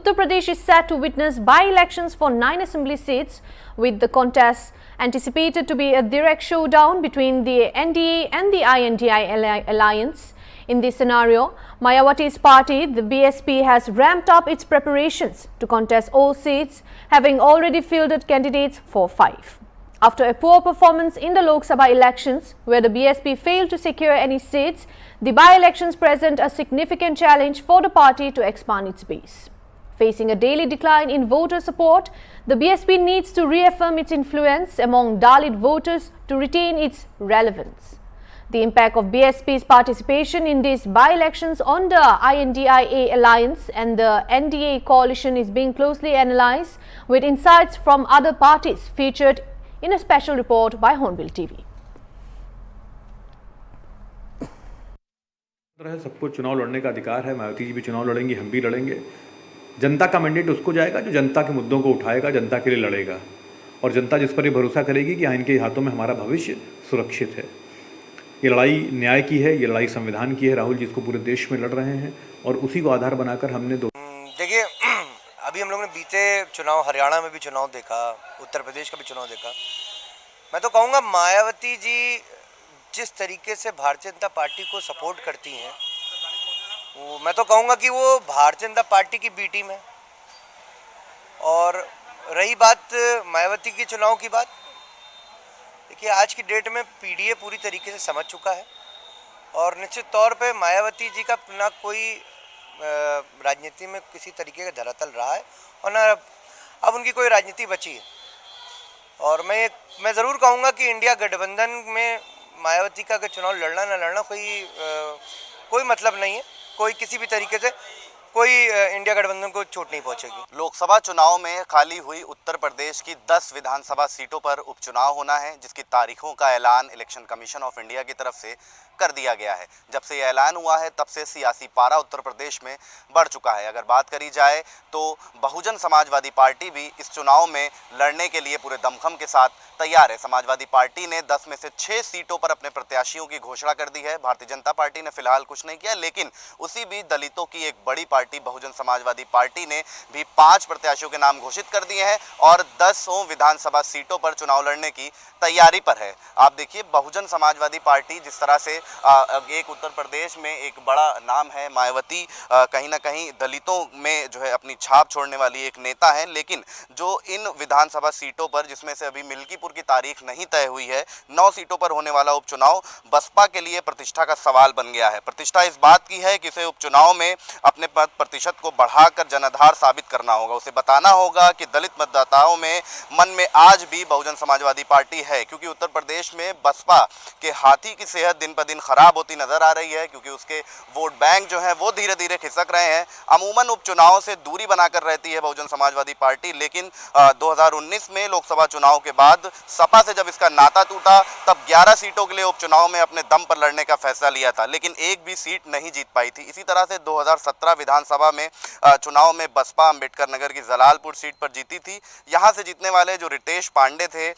Uttar Pradesh is set to witness by-elections for 9 assembly seats, with the contest anticipated to be a direct showdown between the NDA and the INDI alliance. In this scenario, Mayawati's party, the BSP, has ramped up its preparations to contest all seats, having already fielded candidates for 5. After a poor performance in the Lok Sabha elections, where the BSP failed to secure any seats, the by-elections present a significant challenge for the party to expand its base. Facing a daily decline in voter support, the BSP needs to reaffirm its influence among Dalit voters to retain its relevance. The impact of BSP's participation in these by-elections on the INDIA alliance and the NDA coalition is being closely analysed, with insights from other parties featured in a special report by Hornbill TV. सबको चुनाव लड़ने का अधिकार है। मायावती जी भी चुनाव लड़ेंगी, हम भी लड़ेंगे। जनता का मैंडेट उसको जाएगा जो जनता के मुद्दों को उठाएगा, जनता के लिए लड़ेगा, और जनता जिस पर ये भरोसा करेगी कि हाँ, इनके हाथों में हमारा भविष्य सुरक्षित है। ये लड़ाई न्याय की है, ये लड़ाई संविधान की है। राहुल जी इसको पूरे देश में लड़ रहे हैं और उसी को आधार बनाकर हमने देखिए, अभी हम लोगों ने बीते चुनाव, हरियाणा में भी चुनाव देखा, उत्तर प्रदेश का भी चुनाव देखा। मैं तो कहूँगा मायावती जी जिस तरीके से भारतीय जनता पार्टी को सपोर्ट करती हैं, मैं तो कहूँगा कि वो भारतीय जनता पार्टी की बी टीम है। और रही बात मायावती के चुनाव की बात, देखिए आज की डेट में पीडीए पूरी तरीके से समझ चुका है और निश्चित तौर पे मायावती जी का ना कोई राजनीति में किसी तरीके का धरातल रहा है और ना अब उनकी कोई राजनीति बची है। और मैं ज़रूर कहूँगा कि इंडिया गठबंधन में मायावती का चुनाव लड़ना ना लड़ना कोई मतलब नहीं है। कोई किसी भी तरीके से कोई इंडिया गठबंधन को चोट नहीं पहुंचेगी। लोकसभा चुनाव में खाली हुई उत्तर प्रदेश की 10 विधानसभा सीटों पर उपचुनाव होना है, जिसकी तारीखों का ऐलान इलेक्शन कमीशन ऑफ इंडिया की तरफ से कर दिया गया है। जब से यह ऐलान हुआ है तब से सियासी पारा उत्तर प्रदेश में बढ़ चुका है। अगर बात करी जाए तो बहुजन समाजवादी पार्टी भी इस चुनाव में लड़ने के लिए पूरे दमखम के साथ तैयार है। समाजवादी पार्टी ने 10 में से 6 सीटों पर अपने प्रत्याशियों की घोषणा कर दी है। भारतीय जनता पार्टी ने फिलहाल कुछ नहीं किया, लेकिन उसी बीच दलितों की एक बड़ी पार्टी बहुजन समाजवादी पार्टी ने भी 5 प्रत्याशियों के नाम घोषित कर दिए हैं और 10 विधानसभा सीटों पर चुनाव लड़ने की तैयारी पर है। आप देखिए, बहुजन समाजवादी पार्टी जिस तरह से एक उत्तर प्रदेश में एक बड़ा नाम है, मायावती कहीं ना कहीं दलितों में जो है अपनी छाप छोड़ने वाली एक नेता है, लेकिन जो इन विधानसभा सीटों पर, जिसमें से अभी मिल्कीपुर की तारीख नहीं तय हुई है, 9 सीटों पर होने वाला उपचुनाव बसपा के लिए प्रतिष्ठा का सवाल बन गया है। प्रतिष्ठा इस बात की है कि इसे उपचुनाव में अपने मत प्रतिशत को बढ़ाकर जनाधार साबित करना होगा। उसे बताना होगा कि दलित मतदाताओं में मन में आज भी बहुजन समाजवादी पार्टी है, क्योंकि उत्तर प्रदेश में बसपा के हाथी की सेहत दिन पर दिन खराब होती नजर आ रही है, क्योंकि उसके वोट बैंक जो है वो धीरे धीरे खिसक रहे हैं। अमूमन उपचुनाव से दूरी बनाकर रहती है बहुजन समाजवादी पार्टी, लेकिन 2019 में लोकसभा चुनाव के बाद सपा से जब इसका नाता टूटा तब 11 सीटों के लिए उपचुनाव में अपने दम पर लड़ने का फैसला लिया था, लेकिन एक भी सीट नहीं जीत पाई थी। इसी तरह से 2017 विधानसभा में चुनाव में बसपा अंबेडकर नगर की जलालपुर सीट पर जीती थी। यहाँ से जीतने वाले जो रितेश पांडे थे,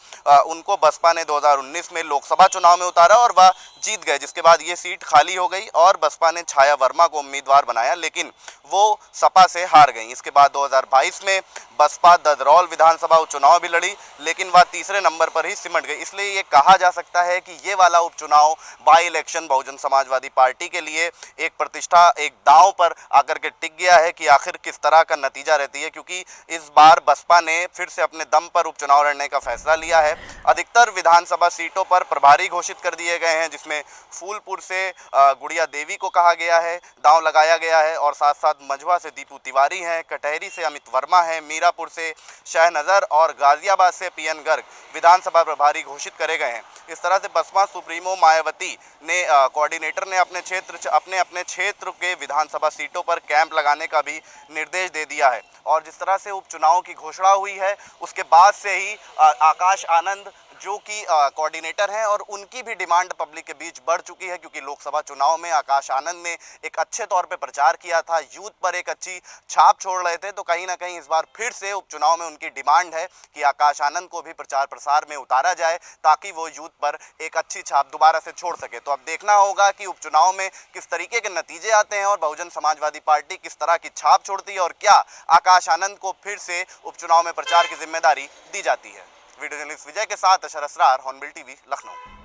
उनको बसपा ने 2019 में लोकसभा चुनाव में उतारा और वह जीत गए, जिसके बाद ये सीट खाली हो गई और बसपा ने छाया वर्मा को उम्मीदवार बनाया, लेकिन वो सपा से हार गई। इसके बाद 2022 में बसपा ददरौल विधानसभा उपचुनाव भी लड़ी, लेकिन वह तीसरे नंबर पर ही सिमट गई। इसलिए ये कहा जा सकता है कि ये वाला उपचुनाव by election Bahujan Samajwadi party के लिए एक प्रतिष्ठा, एक दांव पर आकर के टिक गया है कि आखिर किस तरह का नतीजा रहती है, क्योंकि इस बार बसपा ने फिर से अपने दम पर उपचुनाव लड़ने का फैसला लिया है। अधिकतर विधानसभा सीटों पर प्रभारी घोषित कर दिए गए हैं, जिसमें फूलपुर से गुड़िया देवी को कहा गया है, दांव लगाया गया है, और साथ साथ मझवा से दीपू तिवारी हैं, कटहरी से अमित वर्मा हैं, मीरापुर से शहनजर और गाजियाबाद से पीएन गर्ग विधानसभा प्रभारी घोषित करे गए हैं। इस तरह से बसपा सुप्रीमो मायावती ने कोऑर्डिनेटर ने अपने क्षेत्र के विधानसभा सीटों पर कैंप लगाने का भी निर्देश दे दिया है। और जिस तरह से उपचुनाव की घोषणा हुई है उसके बाद से ही आकाश आनंद जो कि कोऑर्डिनेटर हैं, और उनकी भी डिमांड पब्लिक के बीच बढ़ चुकी है, क्योंकि लोकसभा चुनाव में आकाश आनंद ने एक अच्छे तौर पे प्रचार किया था, यूथ पर एक अच्छी छाप छोड़ रहे थे। तो कहीं ना कहीं इस बार फिर से उपचुनाव में उनकी डिमांड है कि आकाश आनंद को भी प्रचार प्रसार में उतारा जाए, ताकि वो यूथ पर एक अच्छी छाप दोबारा से छोड़ सके। तो अब देखना होगा कि उपचुनाव में किस तरीके के नतीजे आते हैं और बहुजन समाजवादी पार्टी किस तरह की छाप छोड़ती है, और क्या आकाश आनंद को फिर से उपचुनाव में प्रचार की जिम्मेदारी दी जाती है। वीडियो जर्नलिस्ट विजय के साथ अशर असरार, हॉर्नबिल टीवी, लखनऊ।